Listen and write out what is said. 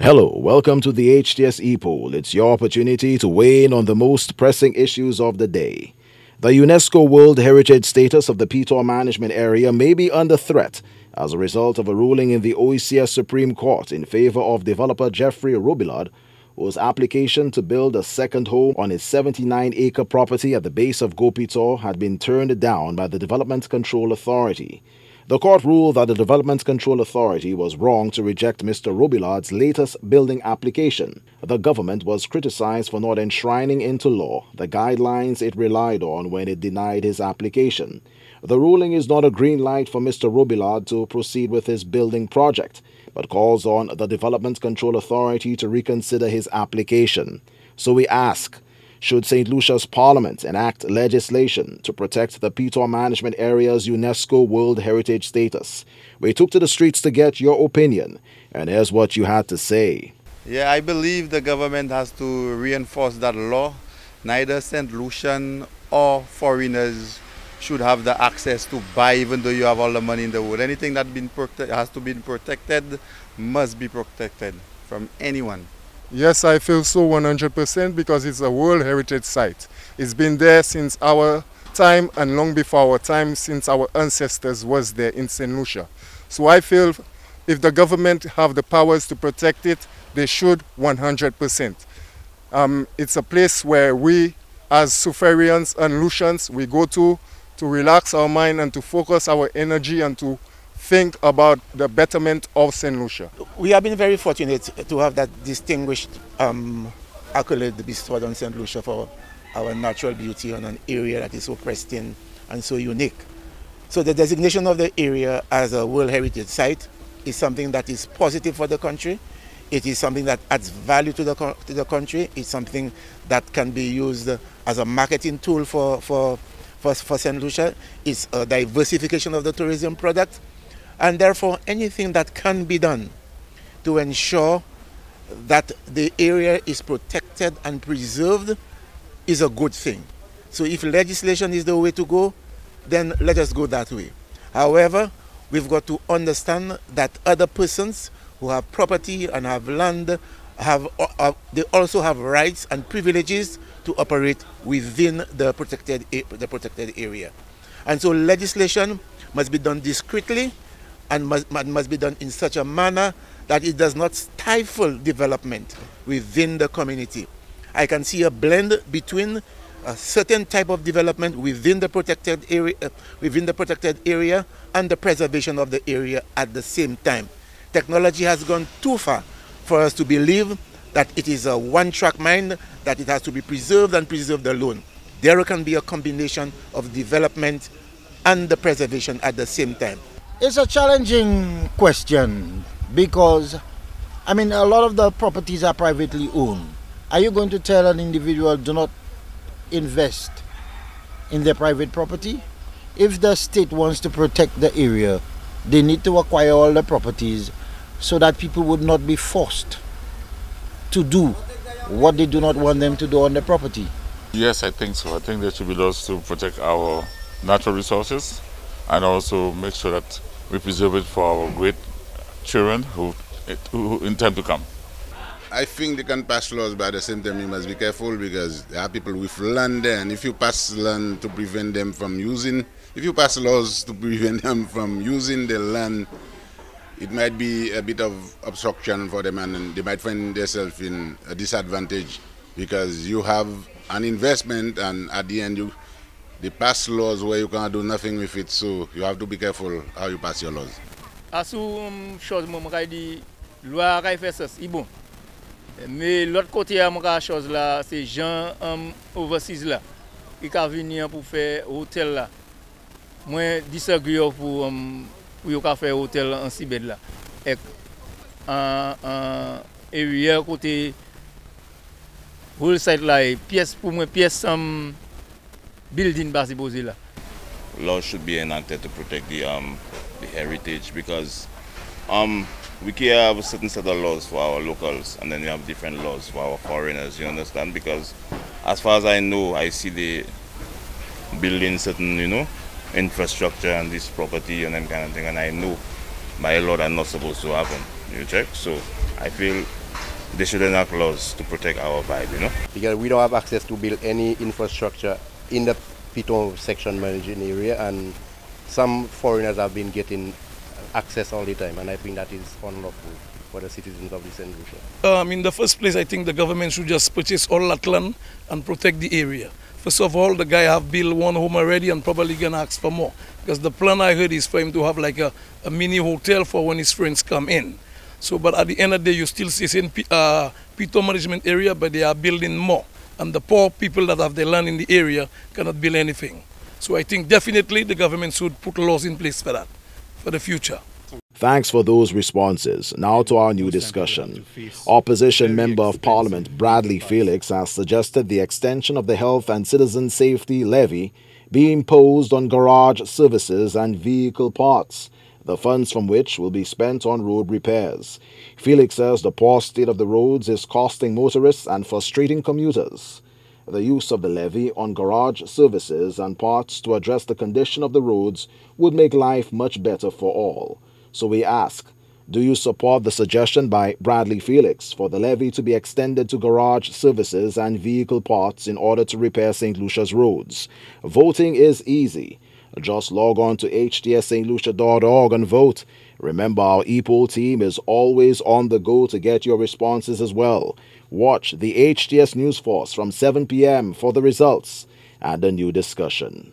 Hello, welcome to the HTS Epoll. It's your opportunity to weigh in on the most pressing issues of the day. The UNESCO World Heritage status of the Epoll management area may be under threat as a result of a ruling in the OECS Supreme Court in favor of developer Jeffrey Robilard, whose application to build a second home on his 79-acre property at the base of Gopito had been turned down by the Development Control Authority. The court ruled that the Development Control Authority was wrong to reject Mr. Robilard's latest building application. The government was criticized for not enshrining into law the guidelines it relied on when it denied his application. The ruling is not a green light for Mr. Robilard to proceed with his building project, but calls on the Development Control Authority to reconsider his application. So we ask, should St. Lucia's Parliament enact legislation to protect the Epoll management area's UNESCO World Heritage status? We took to the streets to get your opinion, and here's what you had to say. Yeah, I believe the government has to reinforce that law. Neither St. Lucian or foreigners should have the access to buy, even though you have all the money in the world. Anything that has to be protected must be protected from anyone. Yes, I feel so 100% because it's a World Heritage Site. It's been there since our time and long before our time, since our ancestors was there in St. Lucia. So I feel if the government have the powers to protect it, they should 100%. It's a place where we as Suferians and Lucians, we go to relax our mind and to focus our energy and to think about the betterment of St. Lucia. We have been very fortunate to have that distinguished accolade bestowed on St. Lucia for our natural beauty on an area that is so pristine and so unique. So the designation of the area as a World Heritage Site is something that is positive for the country. It is something that adds value to the country. It's something that can be used as a marketing tool for St. Lucia. It's a diversification of the tourism product. And therefore, anything that can be done to ensure that the area is protected and preserved is a good thing. So if legislation is the way to go, then let us go that way. However, we've got to understand that other persons who have property and have land, they also have rights and privileges to operate within the protected area. And so legislation must be done discreetly and must be done in such a manner that it does not stifle development within the community. I can see a blend between a certain type of development within the protected area, and the preservation of the area at the same time. Technology has gone too far for us to believe that it is a one-track mind, that it has to be preserved and preserved alone. There can be a combination of development and the preservation at the same time. It's a challenging question because, a lot of the properties are privately owned. Are you going to tell an individual do not invest in their private property? If the state wants to protect the area, they need to acquire all the properties so that people would not be forced to do what they do not want them to do on the property. Yes, I think so. I think there should be laws to protect our natural resources and also make sure that we preserve it for our great children who in time to come. I think they can pass laws, but at the same time you must be careful because there are people with land there, and if you pass land to prevent them from using, if you pass laws to prevent them from using the land, it might be a bit of obstruction for them, and they might find themselves in a disadvantage because you have an investment and at the end they pass laws where you can't do nothing with it, so you have to be careful how you pass your laws. Chose loi fait ça, c'est bon. Mais l'autre côté chose là, c'est gens overseas là, qui ka venir pour faire hôtel là. Moi disagree pour faire hôtel en Sibède là. Et en area côté whole site là, pièce pour moi pièce building basi posé là. Laws should be enacted to protect the heritage because we can have a certain set of laws for our locals and then we have different laws for our foreigners, you understand? Because as far as I know, I see the building certain, infrastructure and this property and that kind of thing, and I know by law that's not supposed to happen, you check? So I feel they should enact laws to protect our vibe, you know. Because we don't have access to build any infrastructure in the Piton section managing area, and some foreigners have been getting access all the time, and I think that is unlawful for the citizens of the St. Lucia. In the first place, I think the government should just purchase all that land and protect the area. First of all, the guy have built one home already and probably gonna ask for more. Because the plan I heard is for him to have like a mini hotel for when his friends come in. So, but at the end of the day, you still see in Piton management area, but they are building more. And the poor people that have their land in the area cannot build anything. So I think definitely the government should put laws in place for that, for the future. Thanks for those responses. Now to our new discussion. Opposition Member of Parliament Bradley Felix has suggested the extension of the Health and Citizen Safety Levy be imposed on garage services and vehicle parts, the funds from which will be spent on road repairs. Felix says the poor state of the roads is costing motorists and frustrating commuters. The use of the levy on garage services and parts to address the condition of the roads would make life much better for all. So we ask, do you support the suggestion by Bradley Felix for the levy to be extended to garage services and vehicle parts in order to repair St. Lucia's roads? Voting is easy. Just log on to htsstlucia.org and vote. Remember, our Epoll team is always on the go to get your responses as well. Watch the HTS News Force from 7 p.m. for the results and a new discussion.